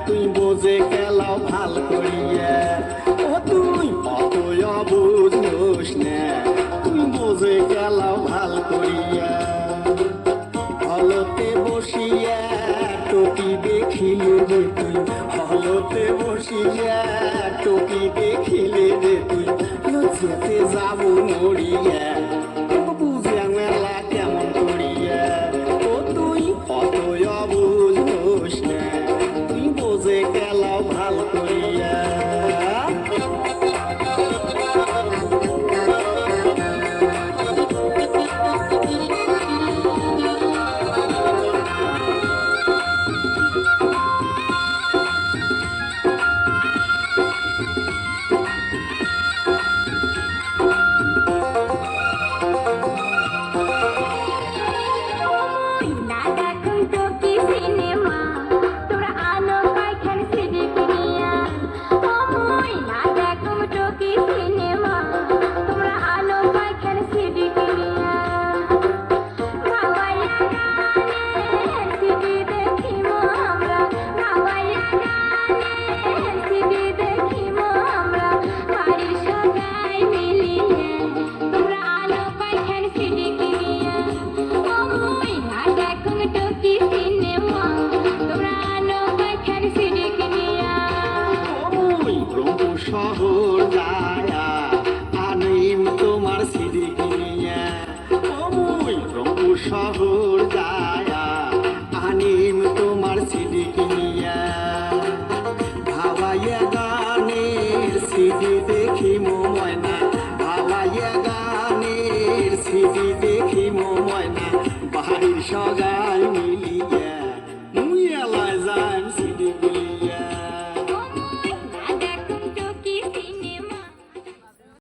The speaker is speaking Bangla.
তুই বোঝে খেলাও ভাল করিয়া ও তুই অতই বুঝোস না তুই বোঝে খেলাও ভাল করিয়া হলতে বসিয়া টকি দেখিলে রে তুই হলতে বসিয়া টকি দেখিলে রে তুই লজ্জাতে যাবো মরিয়া বুঝিয়া মেলা কেমন করিয়া ও তুই অতই বুঝোস না তুই বোঝে গেলাও ভাল করিয়া শহর যায়া আনিম তোমার সিঁড়ি কিনিয়া ওই রংপুর শহর যায়া আনিম তোমার সিঁড়ি কিনিয়া ভাবাইয়া গানের সিঁড়ি দেখি ময়না ভাবাইয়া গানের সিঁড়ি দেখি ময়না বাড়ির সগাই